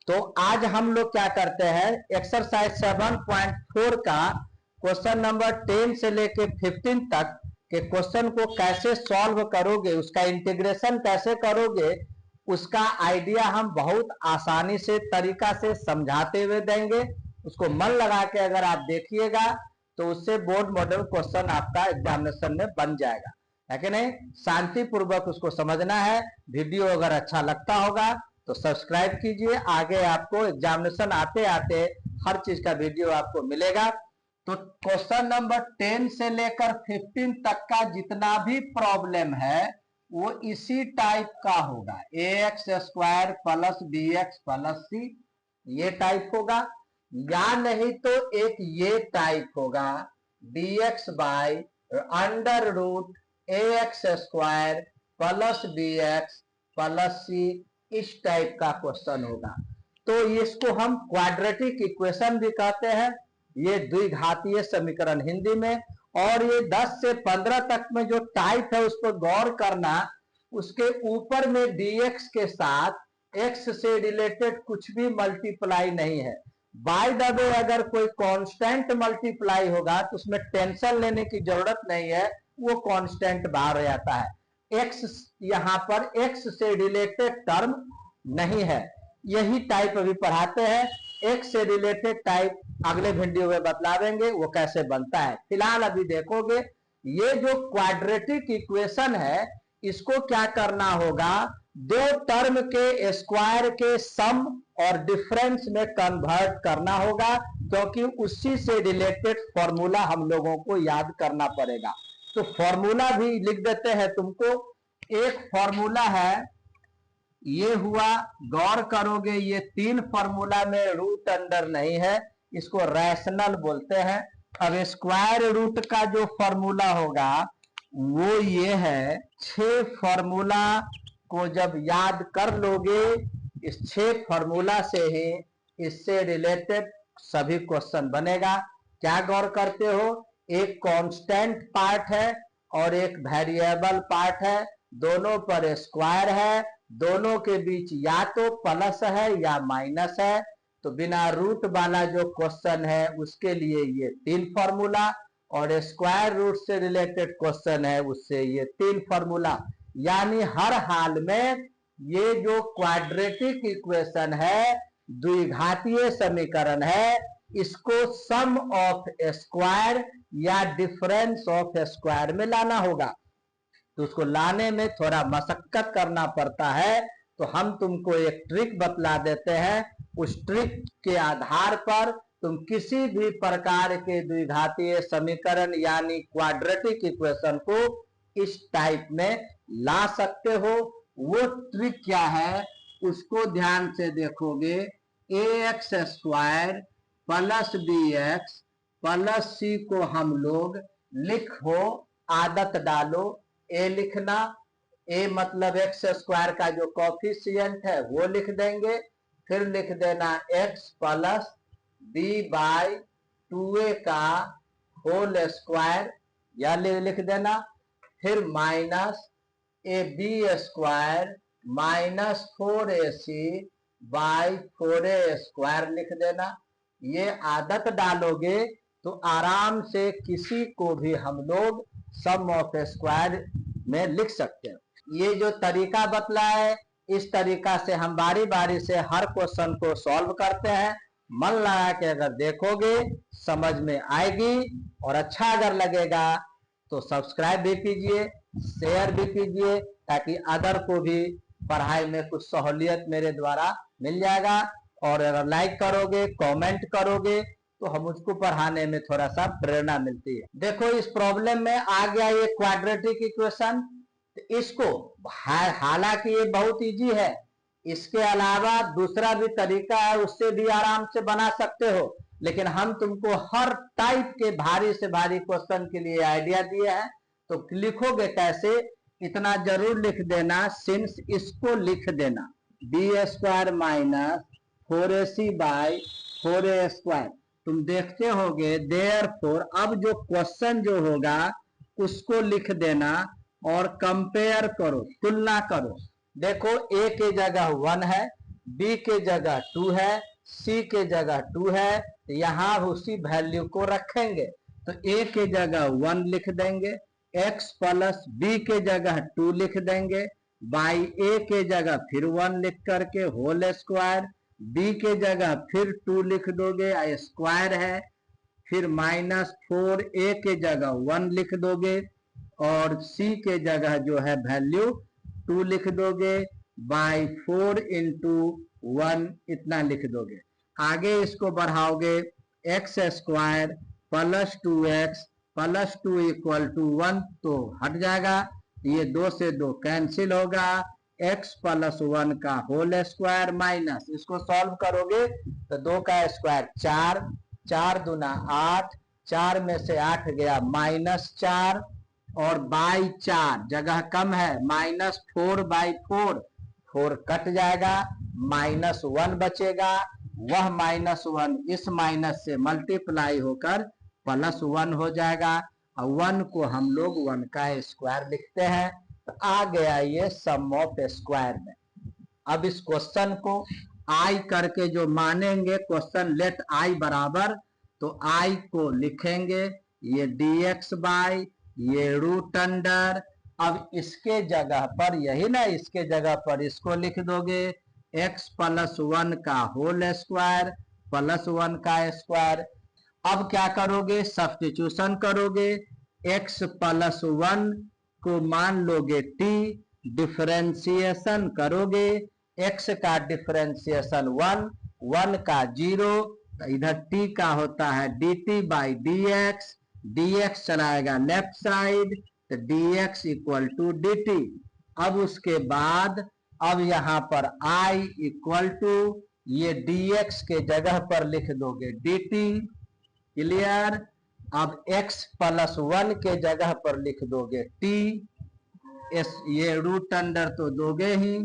तो आज हम लोग क्या करते हैं, एक्सरसाइज 7.4 का क्वेश्चन नंबर 10 से लेके 15 तक के क्वेश्चन को कैसे सॉल्व करोगे, उसका इंटीग्रेशन कैसे करोगे, उसका आइडिया हम बहुत आसानी से तरीका से समझाते हुए देंगे। उसको मन लगा के अगर आप देखिएगा तो उससे बोर्ड मॉडल क्वेश्चन आपका एग्जामिनेशन में बन जाएगा, है कि नहीं। शांति पूर्वक उसको समझना है। वीडियो अगर अच्छा लगता होगा तो सब्सक्राइब कीजिए, आगे आपको एग्जामिनेशन आते आते हर चीज का वीडियो आपको मिलेगा। तो क्वेश्चन नंबर 10 से लेकर 15 तक का जितना भी प्रॉब्लम है वो इसी टाइप का होगा, ax² plus bx plus c, ये टाइप होगा। या नहीं तो एक ये टाइप होगा, dx by under root ax² plus bx plus c, इस टाइप का क्वेश्चन होगा। तो इसको हम क्वाड्रेटिक इक्वेशन भी कहते हैं, ये द्विघातीय समीकरण हिंदी में। और ये 10 से 15 तक में जो टाइप है उस पर गौर करना। उसके ऊपर में dx के साथ x से रिलेटेड कुछ भी मल्टीप्लाई नहीं है। बाय द वे अगर कोई कांस्टेंट मल्टीप्लाई होगा तो उसमें टेंशन लेने की जरूरत नहीं है, वो कांस्टेंट बाहर हो जाता है। x यहां पर x से रिलेटेड टर्म नहीं है। यही टाइप अभी पढ़ाते हैं, x से रिलेटेड टाइप अगले वीडियो में बतलावेंगे वो कैसे बनता है। फिलहाल अभी देखोगे ये जो क्वाड्रेटिक इक्वेशन है इसको क्या करना होगा, दो टर्म के स्क्वायर के सम और डिफरेंस में कन्वर्ट करना होगा, क्योंकि उसी से रिलेटेड फॉर्मूला हम लोगों को याद करना पड़ेगा। तो फॉर्मूला भी लिख देते हैं तुमको। एक फॉर्मूला है, ये हुआ, गौर करोगे ये 3 फॉर्मूला में रूट अंडर नहीं है, इसको रैशनल बोलते हैं। अब स्क्वायर रूट का जो फॉर्मूला होगा वो ये है। 6 फॉर्मूला को जब याद कर लोगे, इस 6 फॉर्मूला से ही इससे रिलेटेड सभी क्वेश्चन बनेगा। क्या गौर करते हो, एक कांस्टेंट पार्ट है और एक वेरिएबल पार्ट है, दोनों पर स्क्वायर है, दोनों के बीच या तो प्लस है या माइनस है। तो बिना रूट वाला जो क्वेश्चन है उसके लिए ये 3 फॉर्मूला, और स्क्वायर रूट से रिलेटेड क्वेश्चन है उससे ये 3 फॉर्मूला। यानी हर हाल में ये जो क्वाड्रेटिक इक्वेशन है, द्विघातीय समीकरण है, इसको सम ऑफ स्क्वायर या डिफरेंस ऑफ स्क्वायर में लाना होगा। तो उसको लाने में थोड़ा मशक्कत करना पड़ता है। तो हम तुमको एक ट्रिक बतला देते हैं, उस ट्रिक के आधार पर तुम किसी भी प्रकार के द्विघातीय समीकरण यानी क्वाड्रेटिक इक्वेशन को इस टाइप में ला सकते हो। वो ट्रिक क्या है उसको ध्यान से देखोगे। ax² plus bx plus c को हम लोग लिखो, आदत डालो a लिखना। a मतलब x² का जो कोफिशिएंट है वो लिख देंगे, फिर लिख देना x plus b by 2a का होल स्क्वायर, या लिख देना, फिर minus ab² minus 4ac by 4a² लिख देना। ये आदत डालोगे तो आराम से किसी को भी हम लोग सम ऑफ स्क्वायर में लिख सकते हैं। ये जो तरीका बतला है इस तरीका से हम बारी बारी से हर क्वेश्चन को सॉल्व करते हैं। मन लगा के अगर देखोगे समझ में आएगी, और अच्छा अगर लगेगा तो सब्सक्राइब भी कीजिए, शेयर भी कीजिए, ताकि अदर को भी पढ़ाई में कुछ सहूलियत मेरे द्वारा मिल जाएगा। और अगर लाइक करोगे, कमेंट करोगे तो हम उसको पढ़ाने में थोड़ा सा प्रेरणा मिलती है। देखो इस प्रॉब्लम में आ गया ये क्वाड्रेटिक इक्वेशन। इसको हालांकि ये बहुत इजी है, इसके अलावा दूसरा भी तरीका है, उससे भी आराम से बना सकते हो। लेकिन हम तुमको हर टाइप के भारी से भारी क्वेश्चन के लिए आइडिया दिए हैं। तो लिखोगे कैसे, इतना जरूर लिख देना, सिंस इसको लिख देना b² minus 4ac by 4a²। तुम देखते होगे देयरफॉर, अब जो क्वेश्चन जो होगा उसको लिख देना और कंपेयर करो, तुलना करो। देखो a की जगह 1 है, बी के जगह 2 है, सी के जगह 2 है, तो यहाँ उसी वैल्यू को रखेंगे। तो ए के जगह 1 लिख देंगे, x प्लस बी के जगह 2 लिख देंगे, बाई ए के जगह फिर 1 लिख करके होल स्क्वायर, बी के जगह फिर 2 लिख दोगे, स्क्वायर है, फिर -4 ए के जगह 1 लिख दोगे और सी के जगह जो है वैल्यू 2 लिख दोगे, बाई 4 इंटू 1 इतना लिख दोगे। आगे इसको बढ़ाओगे, x square plus 2x plus 2 equal to 1 तो हट जाएगा, ये 2 से 2 कैंसिल होगा, x प्लस 1 का होल स्क्वायर माइनस, इसको सॉल्व करोगे तो 2 का स्क्वायर 4, 4 दूना 8, 4 में से 8 गया -4 और बाई 4 जगह कम है, -4/4, 4 कट जाएगा, -1 बचेगा, वह -1 इस माइनस से मल्टीप्लाई होकर +1 हो जाएगा और 1 को हम लोग 1 का स्क्वायर लिखते हैं। तो आ गया ये सम ऑफ स्क्वायर में। अब इस क्वेश्चन को आई करके जो मानेंगे, क्वेश्चन लेट आई बराबर, तो आई को लिखेंगे ये dx बाई ये रूट अंडर, अब इसके जगह पर यही ना, इसके जगह पर इसको लिख दोगे x प्लस 1 का होल स्क्वायर प्लस 1 का स्क्वायर। अब क्या करोगे, सब्स्टिट्यूशन करोगे, x प्लस 1 को मान लोगे t, डिफरेंशिएशन करोगे, x का डिफरेंशिएशन 1, 1 का 0, इधर t का होता है dt बाई dx, dx चलाएगा लेफ्ट साइड तो dx इक्वल टू dt। अब उसके बाद अब यहाँ पर I इक्वल टू ये dx के जगह पर लिख दोगे dt, क्लियर। अब x प्लस 1 के जगह पर लिख दोगे t, ये रूट अंडर तो दोगे ही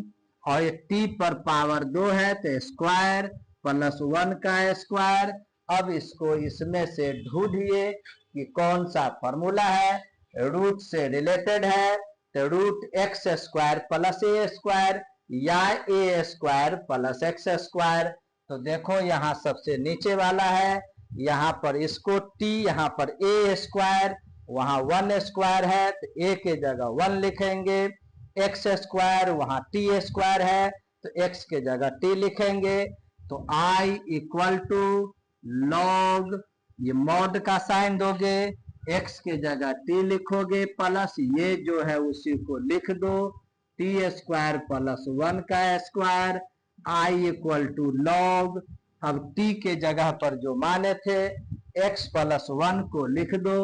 और ये t पर पावर 2 है तो स्क्वायर प्लस 1 का स्क्वायर। अब इसको इसमें से ढूंढिए कि कौन सा फॉर्मूला है, रूट से रिलेटेड है तो रूट एक्स स्क्वायर प्लस ए स्क्वायर या ए स्क्वायर प्लस एक्स स्क्वायर। तो देखो यहाँ सबसे नीचे वाला है, यहाँ पर इसको t, यहाँ पर ए स्क्वायर, वहाँ 1 स्क्वायर है तो a के जगह 1 लिखेंगे, एक्स स्क्वायर वहाँ t स्क्वायर है तो x के जगह t लिखेंगे। तो I इक्वल टू लॉग, ये मॉड का साइन दोगे, x के जगह t लिखोगे प्लस ये जो है उसी को लिख दो t स्क्वायर प्लस 1 का square, I equal to log, अब t के जगह पर जो माने थे x प्लस 1 को लिख दो,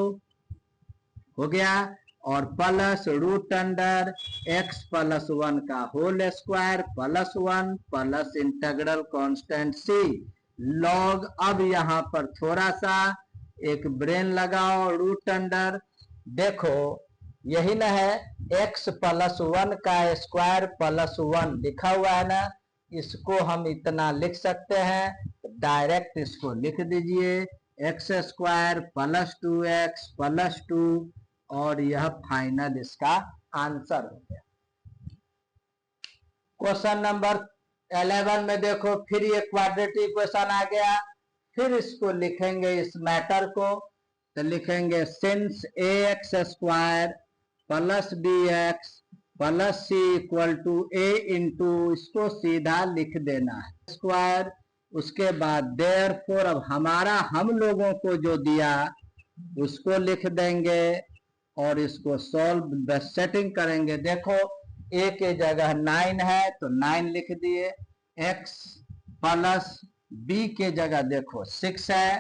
हो गया, और plus root under x plus 1 का whole square plus 1 plus integral constant c log. अब यहाँ पर थोड़ा सा एक ब्रेन लगाओ, रूट अंडर, देखो यही ना है x प्लस 1 का स्क्वायर प्लस 1 लिखा हुआ है ना, इसको हम इतना लिख सकते हैं, डायरेक्ट इसको लिख दीजिए x square plus 2x plus 2 और यह फाइनल इसका आंसर हो गया। क्वेश्चन नंबर 11 में देखो फिर ये क्वाड्रेटिक क्वेश्चन आ गया, फिर इसको लिखेंगे इस मैटर को, तो लिखेंगे since a x square plus b x plus c equal to a into, इसको सीधा लिख देना है स्क्वायर, उसके बाद देयरफॉर, अब हमारा हम लोगों को जो दिया उसको लिख देंगे और इसको सॉल्व सेटिंग करेंगे। देखो a के जगह 9 है तो 9 लिख दिए, x प्लस b के जगह देखो 6 है,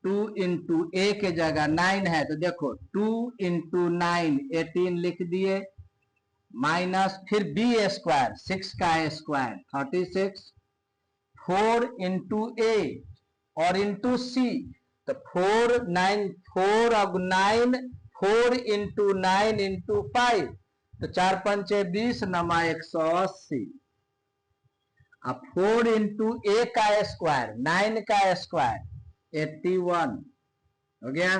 2 इंटू ए के जगह 9 है तो देखो 2 इंटू 9 18 लिख दिए, माइनस फिर बी स्क्वायर 6 का स्क्वायर 36, 4 इंटू ए और इंटू सी, तो 4 9 4 अब 9 4 इंटू 9 इंटू 5 तो 4 पंचे 20 नमा 180, अब 4 इंटू ए का स्क्वायर 9 का स्क्वायर 81 हो गया,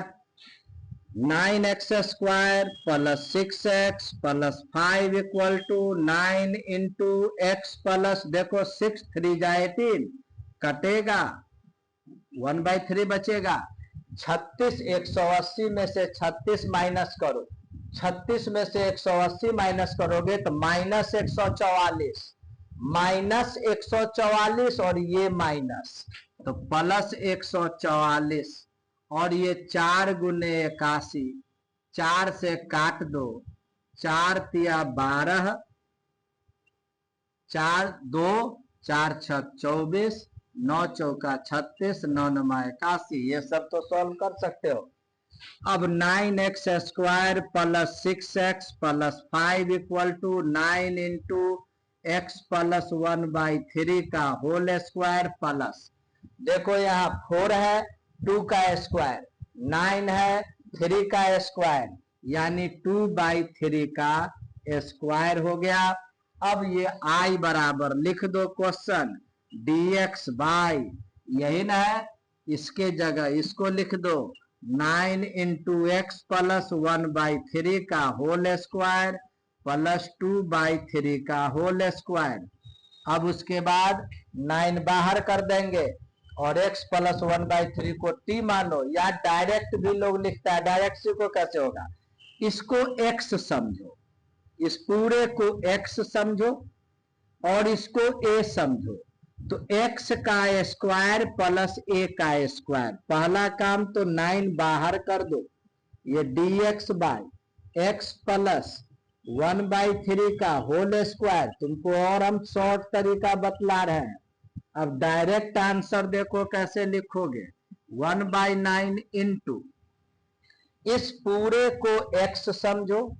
9x square plus 6x plus 5 equal to 9 into x plus देखो 6 3 जाए 18 कटेगा 1/3 बचेगा। 36 180 में से 36 माइनस करो, 36 में से 180 माइनस करोगे तो माइनस 144, माइनस 144 और ये माइनस तो प्लस 144 और ये 4 गुने 81, 4 से काट दो, 4 तिया 12, 4 2 4 6 24, 9 चौका 36, 9 नमा 81, ये सब तो सॉल्व कर सकते हो। अब 9x square plus 6x plus 5 equal to 9 into x plus 1/3 का होल स्क्वायर प्लस देखो यहाँ 4 है 2 का स्क्वायर, 9 है 3 का स्क्वायर यानी 2/3 का स्क्वायर हो गया। अब ये आई बराबर लिख दो क्वेश्चन dx बाई यही ना है, इसके जगह इसको लिख दो 9 इंटू एक्स प्लस 1/3 का होल स्क्वायर प्लस 2/3 का होल स्क्वायर। अब उसके बाद 9 बाहर कर देंगे और x प्लस 1/3 को t मानो, या डायरेक्ट भी लोग लिखता है, डायरेक्ट सी को कैसे होगा, इसको x समझो, इस पूरे को x समझो और इसको a समझो, तो x का स्क्वायर प्लस a का स्क्वायर, पहला काम तो 9 बाहर कर दो, ये dx बाई x प्लस 1/3 का होल स्क्वायर, तुमको और हम शॉर्ट तरीका बतला रहे हैं। अब डायरेक्ट आंसर देखो कैसे लिखोगे, 1/9 इंटू इस पूरे को x समझो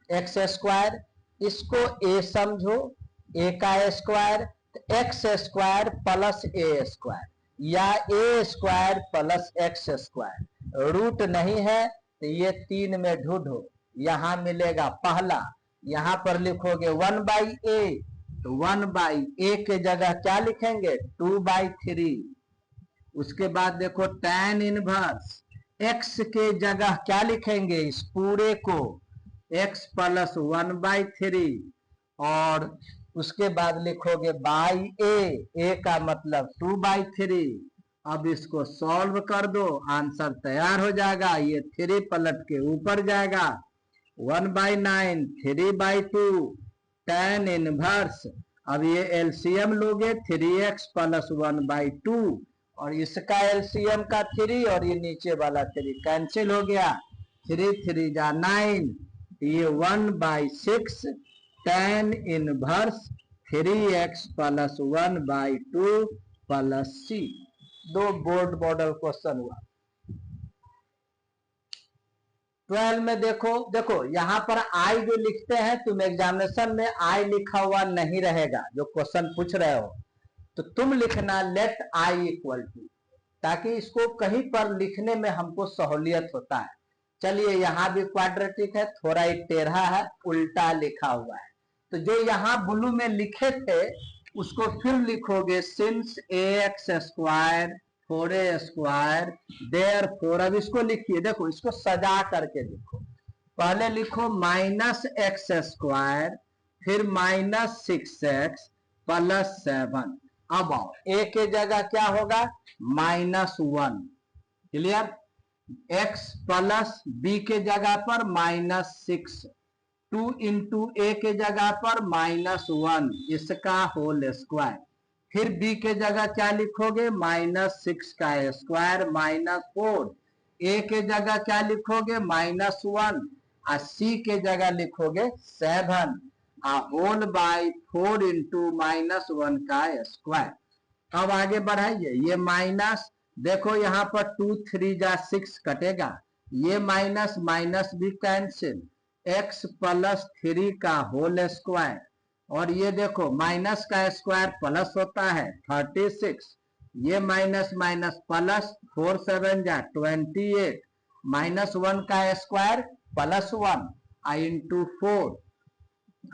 x स्क्वायर, इसको a समझो a का square, x square plus a square या a square plus x square, root नहीं है तो ये 3 में ढूंढो, यहां मिलेगा पहला, यहां पर लिखोगे 1/a, तो 1/a के जगह क्या लिखेंगे 2/3। उसके बाद देखो tan इनवर्स x के जगह क्या लिखेंगे, इस पूरे को x प्लस 1/3 और उसके बाद लिखोगे बाई a का मतलब 2/3। अब इसको सॉल्व कर दो, आंसर तैयार हो जाएगा, ये 3 पलट के ऊपर जाएगा, 1/9 3/2 tan इनवर्स। अब ये एलसीएम लोगे 3x प्लस 1/2 और इसका एलसीएम का 3 और ये नीचे वाला 3 कैंसिल हो गया, 3 3 जा 9, ये 1/6 tan inverse 3x plus 1/2 plus c। दो बोर्ड मॉडल क्वेश्चन हुआ। 12 में देखो यहां पर आई जो लिखते हैं तुम एग्जामिनेशन में आई लिखा हुआ नहीं रहेगा, जो क्वेश्चन पूछ रहे हो तो तुम लिखना लेट आई इक्वल टू, ताकि इसको कहीं पर लिखने में हमको सहूलियत होता है। चलिए यहाँ भी क्वाड्रेटिक है, थोड़ा ही टेढ़ा है, उल्टा लिखा हुआ है, तो जो यहाँ ब्लू में लिखे थे उसको फिर लिखोगे since ax square 4a square therefore. अब इसको लिखिए, देखो इसको सजा करके लिखो, पहले लिखो माइनस एक्स स्क्वायर फिर माइनस 6x प्लस 7। अब आओ a के जगह क्या होगा -1, क्लियर, x प्लस b के जगह पर -6, 2 इंटू ए के जगह पर -1 इसका होल स्क्वायर, फिर b के जगह क्या लिखोगे -6 का स्क्वायर -4, a के जगह क्या लिखोगे -1 और c के जगह लिखोगे 7 होल बाय 4 इंटू -1 का स्क्वायर। अब आगे बढ़ाइए, ये माइनस देखो यहाँ पर 2 3 जा 6 कटेगा, ये माइनस माइनस भी कैंसिल, x प्लस 3 का होल स्क्वायर और ये देखो माइनस का स्क्वायर प्लस होता है 36, ये माइनस माइनस प्लस 4 7 जा 28, -1 का स्क्वायर प्लस 1 इंटू 4।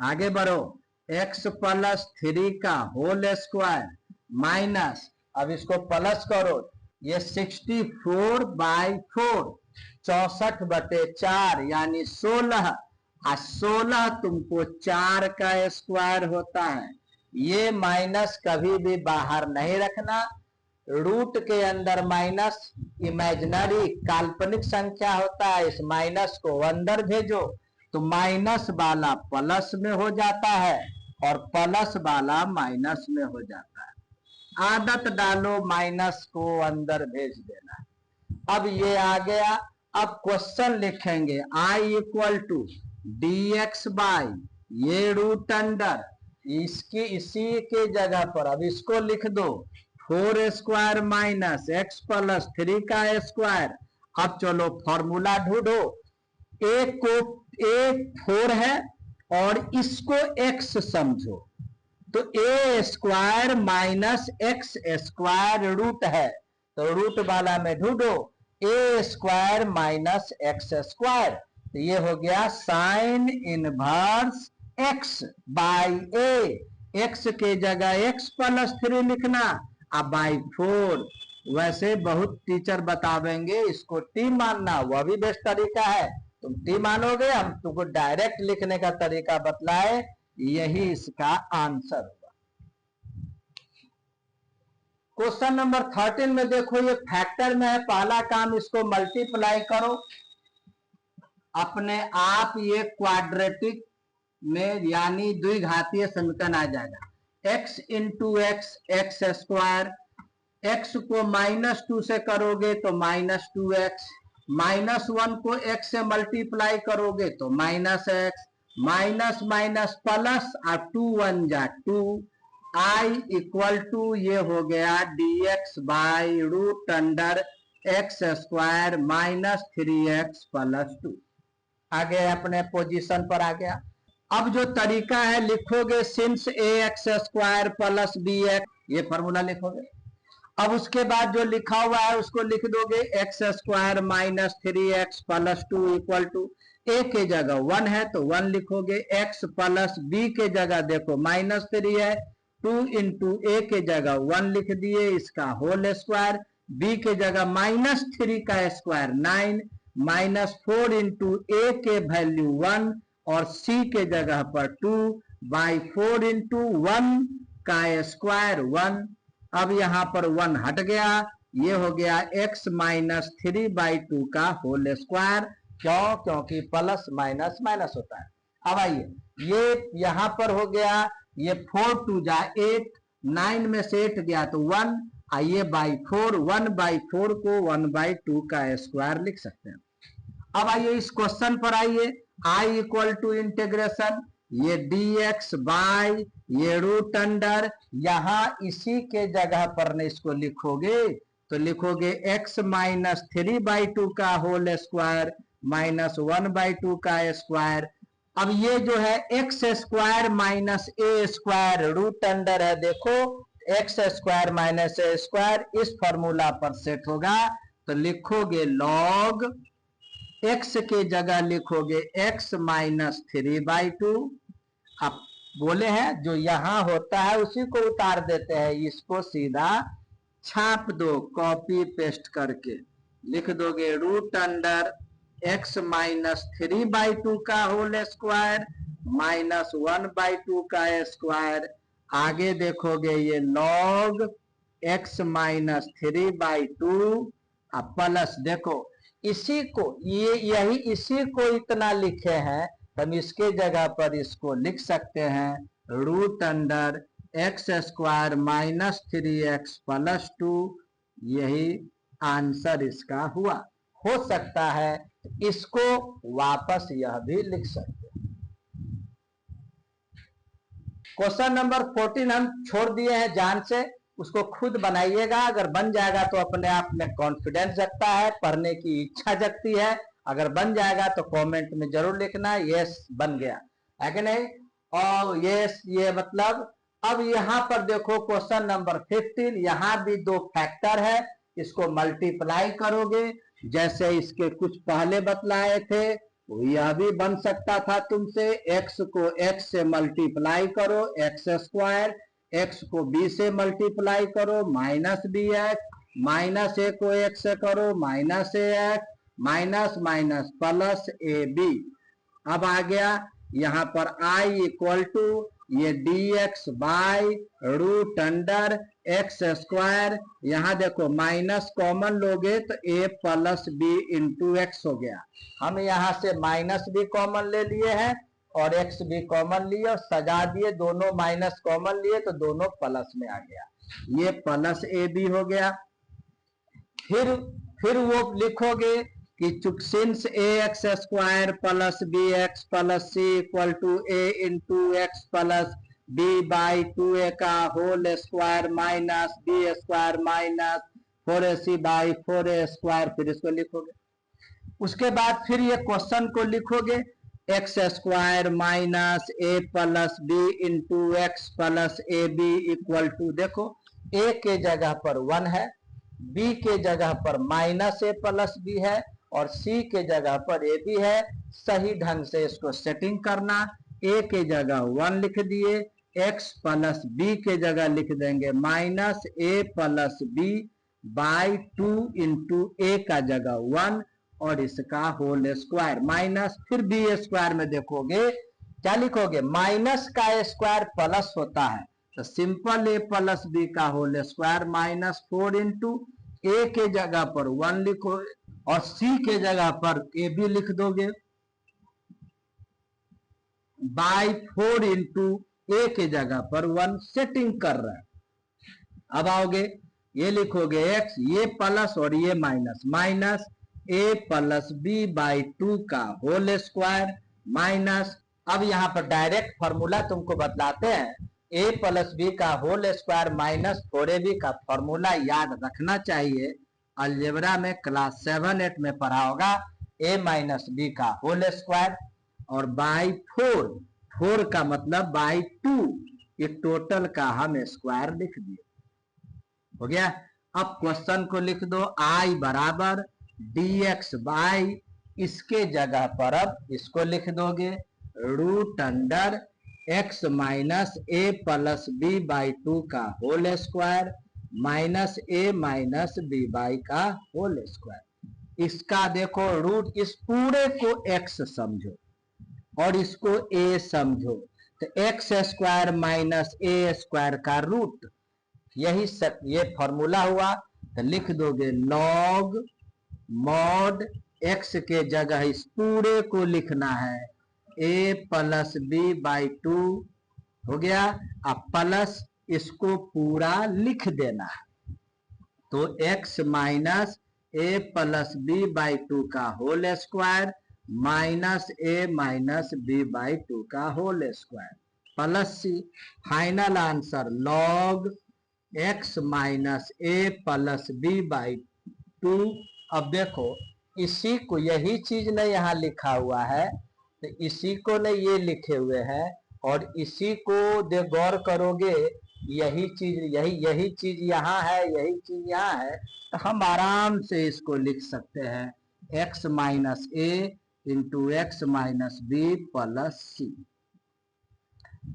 आगे बढ़ो, x प्लस 3 का होल स्क्वायर माइनस, अब इसको प्लस करो, ये 64/4 64/4 यानी 16, 16 तुमको 4 का स्क्वायर होता है। ये माइनस कभी भी बाहर नहीं रखना, रूट के अंदर माइनस इमेजिनरी काल्पनिक संख्या होता है, इस माइनस को अंदर भेजो तो माइनस वाला प्लस में हो जाता है और प्लस वाला माइनस में हो जाता है। आदत डालो माइनस को अंदर भेज देना। अब ये आ गया। अब क्वेश्चन लिखेंगे I equal to d x by ये रूट अंडर इसकी इसी के जगह पर अब इसको लिख दो 4 स्क्वायर माइनस एक्स प्लस 3 का स्क्वायर। अब चलो फॉर्मूला ढूंढो। एक को एक 4 है और इसको x समझो तो a square minus x square root है, तो रूट वाला में ढूंढो a square minus x square, तो ये हो गया sine inverse x by a. X के जगह एक्स प्लस 3 लिखना, अब बाई 4। वैसे बहुत टीचर बतावेंगे इसको टी मानना, वह भी बेस्ट तरीका है। तुम टी मानोगे, हम तुमको डायरेक्ट लिखने का तरीका बतलाए, यही इसका आंसर होगा। क्वेश्चन नंबर 13 में देखो, ये फैक्टर में है, पहला काम इसको मल्टीप्लाई करो, अपने आप ये क्वाड्रेटिक में यानी द्विघातीय समीकरण आ जाएगा। x into x x square, x को -2 से करोगे तो -2x, -1 को x से मल्टीप्लाई करोगे तो -x, माइनस माइनस प्लस और 2 1 जा 2, आई इक्वल टू ये हो गया dx by root under x square minus 3x plus 2। आगे अपने पोजीशन पर आ गया। अब जो तरीका है लिखोगे since a x square plus b x, ये फॉर्मूला लिखोगे। अब उसके बाद जो लिखा हुआ है उसको लिख दोगे x square minus 3x plus 2 equal to a के जगह 1 है तो 1 लिखोगे, एक्स प्लस बी के जगह देखो -3 है, 2 इंटू ए के जगह 1 लिख दिए इसका होल स्क्वायर, बी के जगह -3 का स्क्वायर 9, -4 इंटू ए के वैल्यू 1 और सी के जगह पर 2 बाई 4 इंटू 1 का स्क्वायर 1। अब यहां पर 1 हट गया, ये हो गया x माइनस 3/2 का होल स्क्वायर। क्यों? क्योंकि प्लस माइनस माइनस होता है। अब आइए ये यहां पर हो गया, ये 4 2 जा 8, 9 में से 8 गया तो 1, आइए बाई 4, 1/4 को 1/2 का स्क्वायर लिख सकते हैं। अब आइए इस क्वेश्चन पर आइए, आई इक्वल टू इंटीग्रेशन ये dx बाई ये रूट अंडर, यहां इसी के जगह पर ने इसको लिखोगे तो लिखोगे x माइनस 3/2 का होल स्क्वायर माइनस 1/2 का स्क्वायर। अब ये जो है एक्स स्क्वायर माइनस ए स्क्वायर रूट अंडर है, देखो एक्स स्क्वायर माइनस ए स्क्वायर इस फॉर्मूला पर सेट होगा तो लिखोगे लॉग x के जगह लिखोगे x माइनस 3/2। अब बोले हैं जो यहां होता है उसी को उतार देते हैं, इसको सीधा छाप दो कॉपी पेस्ट करके, लिख दोगे रूट अंडर x माइनस 3/2 का होल स्क्वायर माइनस 1/2 का स्क्वायर। आगे देखोगे ये लॉग x माइनस 3/2 प्लस देखो इसी को यही इसी को इतना लिखे हैं, हम इसके जगह पर इसको लिख सकते हैं root under x square minus 3x plus 2, यही आंसर इसका हुआ। हो सकता है इसको वापस यह भी लिख सकते हैं। क्वेश्चन नंबर 14 हम छोड़ दिए हैं जान से, उसको खुद बनाइएगा, अगर बन जाएगा तो अपने आप में कॉन्फिडेंस जगता है, पढ़ने की इच्छा जगती है, अगर बन जाएगा तो कमेंट में जरूर लिखना यस बन गया है कि नहीं। और यस ये मतलब अब यहां पर देखो क्वेश्चन नंबर 15, यहां भी 2 फैक्टर है, इसको मल्टीप्लाई करोगे जैसे इसके कुछ पहले बतलाए थे, यह भी बन सकता था तुमसे। x को x से मल्टीप्लाई करो एक्स स्क्वायर, x को b से मल्टीप्लाई करो माइनस bx, माइनस a को x से करो minus ax, minus minus plus a b. अब आ गया यहाँ पर आई इक्वल टू ये d x by root under x square. यहाँ देखो माइनस कॉमन लोगे तो a plus b into x हो गया। हम यहाँ से माइनस भी कॉमन ले लिए हैं और एक्स भी कॉमन लिए और सजा दिए, दोनों माइनस कॉमन लिए तो दोनों प्लस में आ गया। ये प्लस ए बी हो गया। फिर वो लिखोगे कि since a x square plus b x plus c equal to a into x plus b by 2a का whole square minus b square minus 4ac by 4a square. फिर इसको लिखोगे, उसके बाद फिर ये क्वेश्चन को लिखोगे x square minus a plus b into x plus a b equal to, देखो ए के जगह पर 1 है, बी के जगह पर माइनस ए प्लस बी है और सी के जगह पर ए बी है। सही ढंग से इसको सेटिंग करना। ए के जगह 1 लिख दिए, एक्स प्लस बी के जगह लिख देंगे minus a plus b by 2 into a का जगह 1 और इसका होल स्क्वायर माइनस, फिर बी स्क्वायर में देखोगे क्या लिखोगे, माइनस का स्क्वायर प्लस होता है तो सिंपल ए प्लस बी का होल स्क्वायर माइनस 4 इंटू ए के जगह पर 1 लिखो और सी के जगह पर ए बी लिख दोगे बाई 4 इंटू ए के जगह पर 1 सेटिंग कर रहा है। अब आओगे ये लिखोगे एक्स, ये प्लस और ये minus, minus a plus b by 2 का होल स्क्वायर माइनस, अब यहाँ पर डायरेक्ट फॉर्मूला तुमको बतलाते हैं, ए प्लस बी का होल स्क्वायर माइनस 4ab का फॉर्मूला याद रखना चाहिए। अलजेब्रा में क्लास 7-8 में पढ़ा होगा, ए माइनस बी का होल स्क्वायर और बाई 4 का मतलब बाई 2, ये टोटल का हम स्क्वायर लिख दिए, हो गया। अब क्वेश्चन को लिख दो, आई बराबर dx बाई, इसके जगह पर अब इसको लिख दोगे root under x minus a plus b by 2 का whole square minus a minus b by का होल स्क्वायर। इसका देखो रूट, इस पूरे को x समझो और इसको a समझो तो एक्स स्क्वायर माइनस ए स्क्वायर का रूट, यही ये फॉर्मूला हुआ। तो लिख दोगे लॉग मॉड x के जगह इस पूरे को लिखना है a प्लस बी बाई 2 हो गया। अब प्लस इसको पूरा लिख देना है तो x minus a plus b by 2 का whole square minus a minus b by 2 का whole square plus c. Final answer log x minus a plus b by 2। अब देखो इसी को, यही चीज ने यहाँ लिखा हुआ है तो इसी को ने ये लिखे हुए हैं और इसी को दे गौर करोगे, यही चीज चीज यहाँ है, यही चीज यहाँ है तो हम आराम से इसको लिख सकते हैं x minus a into x minus b plus c.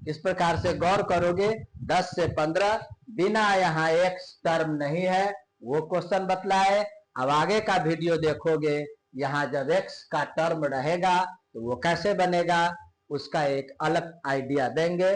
इस प्रकार से गौर करोगे 10 से 15 बिना यहाँ x टर्म नहीं है, वो क्वेश्चन बतलाए। अब आगे का वीडियो देखोगे, यहाँ जब x का टर्म रहेगा तो वो कैसे बनेगा उसका एक अलग आइडिया देंगे।